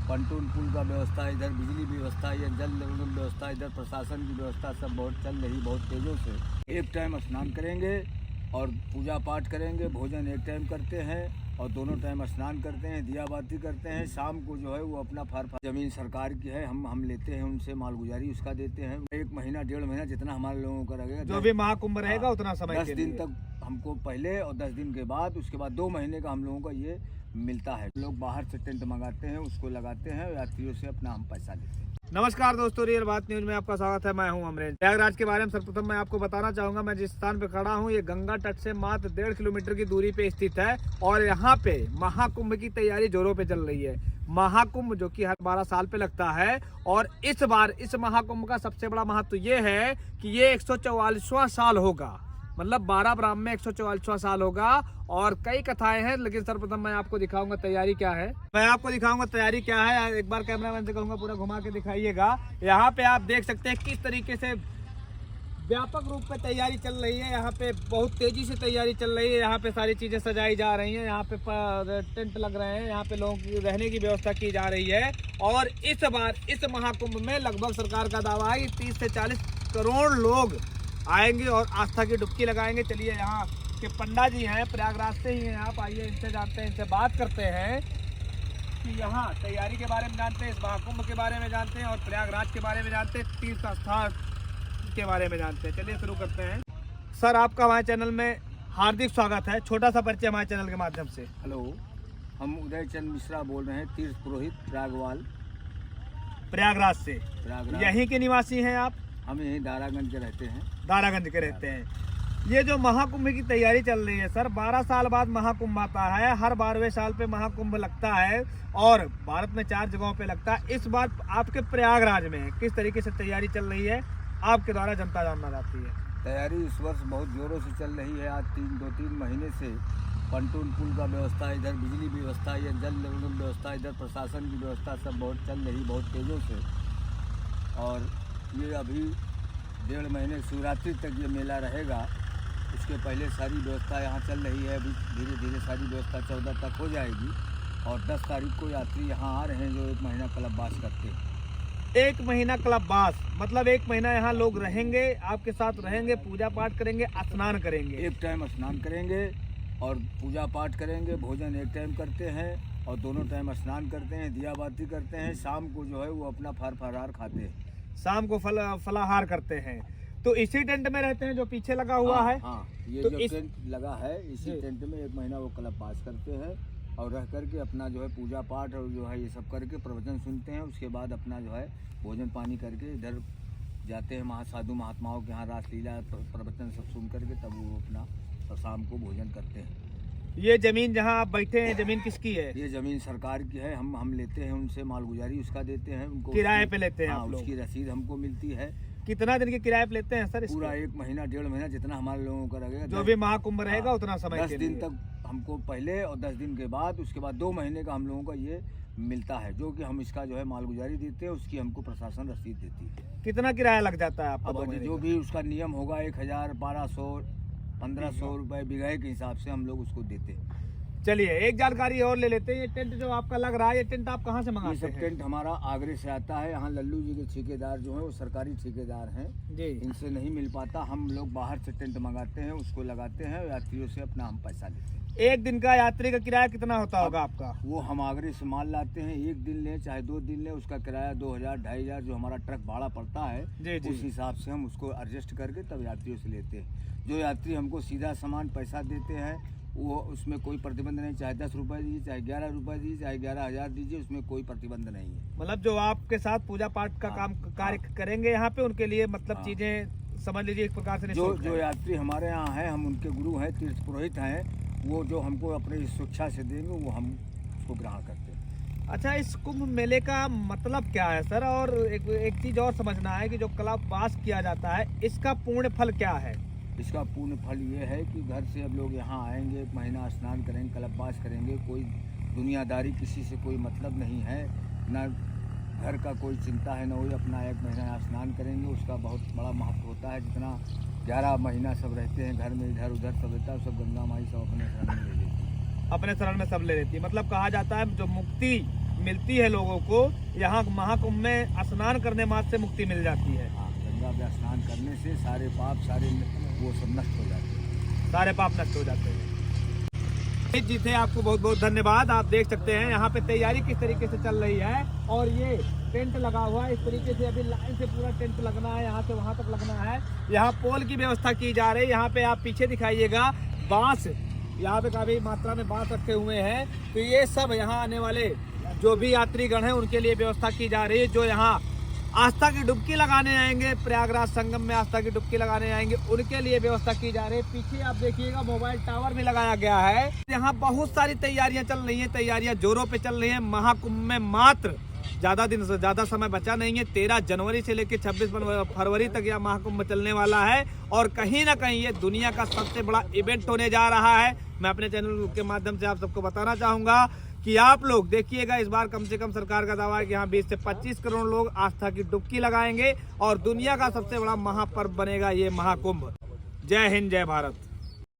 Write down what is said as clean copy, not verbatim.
Pontoon पुल का व्यवस्था, इधर बिजली व्यवस्था, ये जल निगम व्यवस्था, इधर प्रशासन की व्यवस्था सब बहुत चल रही, बहुत तेज़ों से। एक टाइम स्नान करेंगे और पूजा पाठ करेंगे, भोजन एक टाइम करते हैं और दोनों टाइम स्नान करते हैं, दिया बाती करते हैं। शाम को जो है वो अपना जमीन सरकार की है, हम लेते हैं उनसे, मालगुजारी उसका देते हैं। 1 महीना 1.5 महीना जितना हमारे लोगों का रहेगा, जो भी महाकुंभ रहेगा उतना समय 10 दिन तक हमको पहले और 10 दिन के बाद, उसके बाद 2 महीने का हम लोगों को ये मिलता है। लोग बाहर से टेंट मंगाते हैं, उसको लगाते हैं, यात्रियों से अपना हम पैसा लेते हैं। नमस्कार दोस्तों, रियल बात न्यूज में आपका स्वागत है। मैं हूं अमरेश। प्रयागराज के बारे में सर्वप्रथम मैं आपको बताना चाहूंगा। मैं जिस स्थान पे खड़ा हूं ये गंगा तट से मात्र 1.5 किलोमीटर की दूरी पे स्थित है और यहाँ पे महाकुंभ की तैयारी जोरों पे चल रही है। महाकुंभ जो कि हर 12 साल पे लगता है और इस बार इस महाकुंभ का सबसे बड़ा महत्व ये है कि ये 144वां साल होगा। मतलब 12 ब्राह्मण में 144वां साल होगा और कई कथाएं हैं, लेकिन सर्वप्रथम मैं आपको दिखाऊंगा तैयारी क्या है। मैं आपको दिखाऊंगा तैयारी क्या है। एक बार कैमरामैन से कहूंगा पूरा घुमा के दिखाइएगा। यहाँ पे आप देख सकते हैं किस तरीके से व्यापक रूप पे तैयारी चल रही है। यहाँ पे बहुत तेजी से तैयारी चल रही है। यहाँ पे सारी चीजें सजाई जा रही हैं, यहाँ पे टेंट लग रहे हैं, यहाँ पे लोगों की रहने की व्यवस्था की जा रही है। और इस बार इस महाकुंभ में लगभग सरकार का दावा है कि 30 से 40 करोड़ लोग आएंगे और आस्था की डुबकी लगाएंगे। चलिए, यहाँ के पंडा जी हैं, प्रयागराज से ही हैं, आप आइए, इनसे जानते हैं, इनसे बात करते हैं कि यहाँ तैयारी के बारे में जानते हैं, इस महाकुंभ के बारे में जानते हैं और प्रयागराज के बारे में जानते हैं, तीर्थ स्थान के बारे में जानते हैं। चलिए शुरू करते हैं। सर, आपका हमारे चैनल में हार्दिक स्वागत है। छोटा सा परिचय हमारे चैनल के माध्यम से। हेलो, हम उदय चंद मिश्रा बोल रहे हैं, तीर्थ पुरोहित प्रयागवाल, प्रयागराज से। प्रयागराज यहीं के निवासी हैं आप? हम यहीं दारागंज के रहते हैं। दारागंज के रहते हैं। ये जो महाकुंभ की तैयारी चल रही है सर, 12 साल बाद महाकुंभ आता है। हर 12वें साल पे महाकुंभ लगता है और भारत में 4 जगहों पे लगता है। इस बार आपके प्रयागराज में किस तरीके से तैयारी चल रही है, आपके द्वारा जनता जानना चाहती है। तैयारी इस वर्ष बहुत जोरों से चल रही है। आज 2-3 महीने से पंटून पुल का व्यवस्था, इधर बिजली व्यवस्था, ये जल निगम व्यवस्था, इधर प्रशासन की व्यवस्था सब बहुत चल रही, बहुत तेज़ों से। और ये अभी 1.5 महीने शिवरात्रि तक ये मेला रहेगा। उसके पहले सारी व्यवस्था यहाँ चल रही है। अभी धीरे धीरे सारी व्यवस्था 14 तक हो जाएगी और 10 तारीख को यात्री यहाँ आ रहे हैं जो 1 महीना कल्पवास करते हैं। 1 महीना कल्पवास मतलब 1 महीना यहाँ लोग रहेंगे, आपके साथ रहेंगे, पूजा पाठ करेंगे, स्नान करेंगे। एक टाइम स्नान करेंगे और पूजा पाठ करेंगे, भोजन एक टाइम करते हैं और दोनों टाइम स्नान करते हैं, दिया बाती करते हैं। शाम को जो है वो अपना फरार खाते हैं। शाम को फलाहार करते हैं। तो इसी टेंट में रहते हैं जो पीछे लगा हुआ है? हाँ, ये तो जो टेंट लगा है, इसी टेंट में 1 महीना वो कल्पवास करते हैं और रह करके अपना जो है पूजा पाठ और जो है ये सब करके प्रवचन सुनते हैं। उसके बाद अपना जो है भोजन पानी करके इधर जाते हैं साधु महात्माओं के यहाँ, रासलीला प्रवचन सब सुन करके तब वो अपना शाम को भोजन करते हैं। ये जमीन जहाँ आप बैठे हैं, जमीन किसकी है? ये जमीन सरकार की है, हम लेते हैं उनसे, मालगुजारी उसका देते हैं उनको, किराए पे लेते हैं हाँ, आप लोग? उसकी रसीद हमको मिलती है। कितना दिन के किराए पे लेते हैं सर? पूरा 1 महीना 1.5 महीना जितना हमारे लोगों का रहेगा, जो भी महाकुंभ रहेगा उतना समय 10 दिन तक हमको पहले और 10 दिन के बाद, उसके बाद 2 महीने का हम लोगों का ये मिलता है, जो कि हम इसका जो है मालगुजारी देते हैं, उसकी हमको प्रशासन रसीद देती है। कितना किराया लग जाता है आपका? अब जो भी उसका नियम होगा 1000, 1200, 1500 रुपये बीघे के हिसाब से हम लोग उसको देते हैं। चलिए, एक जानकारी और ले लेते हैं। ये टेंट जो आपका लग रहा है, ये टेंट आप कहाँ से मंगाते हैं? ये सब टेंट हमारा आगरे से आता है। यहाँ लल्लू जी के ठेकेदार जो हैं वो सरकारी ठेकेदार हैं जी, इनसे नहीं मिल पाता। हम लोग बाहर से टेंट मंगाते हैं, उसको लगाते हैं, यात्रियों से अपना हम पैसा लेते हैं। 1 दिन का यात्री का किराया कितना होता होगा आपका? वो हम आगरे से माल लाते हैं, 1 दिन लें चाहे 2 दिन लें, उसका किराया 2000, 2500 जो हमारा ट्रक भाड़ा पड़ता है, जी। उस हिसाब से हम उसको एडजस्ट करके तब यात्रियों से लेते हैं। जो यात्री हमको सीधा सामान पैसा देते हैं वो उसमें कोई प्रतिबंध नहीं, चाहे 10 रुपये दीजिए, चाहे 11 रुपये दीजिए, चाहे 11,000 दीजिए, उसमें कोई प्रतिबंध नहीं है। मतलब जो आपके साथ पूजा पाठ का कार्य करेंगे यहाँ पे, उनके लिए मतलब चीजें समझ लीजिए एक प्रकार से जो यात्री हमारे यहाँ हैं, हम उनके गुरु हैं, तीर्थ पुरोहित हैं, वो जो हमको अपनी स्वेच्छा से देंगे वो हम उसको ग्रहण करते हैं। अच्छा, इस कुंभ मेले का मतलब क्या है सर? और एक चीज और समझना है कि जो कल्पवास किया जाता है, इसका पूर्ण फल क्या है? इसका पूर्ण फल ये है कि घर से अब लोग यहाँ आएंगे, 1 महीना स्नान करेंगे, कल्पवास करेंगे। कोई दुनियादारी किसी से कोई मतलब नहीं है, ना घर का कोई चिंता है, ना वही अपना 1 महीना स्नान करेंगे। उसका बहुत बड़ा महत्व होता है। जितना 11 महीना सब रहते हैं घर में, इधर उधर सब रहता है, सब गंगा माई सब अपने शरण में ले लेती है। अपने शरण में सब ले लेती है। मतलब कहा जाता है जो मुक्ति मिलती है लोगों को, यहाँ महाकुंभ में स्नान करने मात्र से मुक्ति मिल जाती है। हाँ, गंगा में स्नान करने से सारे पाप सारे वो सब नष्ट हो जाते हैं। सारे पाप नष्ट हो जाते हैं। जी थे, आपको बहुत बहुत धन्यवाद। आप देख सकते हैं यहाँ पे तैयारी किस तरीके से चल रही है और ये टेंट लगा हुआ है। इस तरीके से अभी लाइन से पूरा टेंट लगना है, यहाँ से वहाँ तक लगना है। यहाँ पोल की व्यवस्था की जा रही है। यहाँ पे आप पीछे दिखाइएगा बांस, यहाँ पे काफी मात्रा में बांस रखे हुए हैं। तो ये सब यहाँ आने वाले जो भी यात्रीगण हैं उनके लिए व्यवस्था की जा रही है। जो यहाँ आस्था की डुबकी लगाने आएंगे, प्रयागराज संगम में आस्था की डुबकी लगाने आएंगे, उनके लिए व्यवस्था की जा रही है। पीछे आप देखिएगा मोबाइल टावर भी लगाया गया है। यहाँ बहुत सारी तैयारियां चल रही हैं, तैयारियां जोरों पे चल रही हैं। महाकुंभ में मात्र ज्यादा समय बचा नहीं है। 13 जनवरी से लेकर 26 फरवरी तक यह महाकुंभ चलने वाला है और कहीं ना कहीं ये दुनिया का सबसे बड़ा इवेंट होने जा रहा है। मैं अपने चैनल के माध्यम से आप सबको बताना चाहूंगा कि आप लोग देखिएगा, इस बार कम से कम सरकार का दावा है कि यहाँ 20 से 25 करोड़ लोग आस्था की डुबकी लगाएंगे और दुनिया का सबसे बड़ा महापर्व बनेगा ये महाकुंभ। जय हिंद, जय भारत।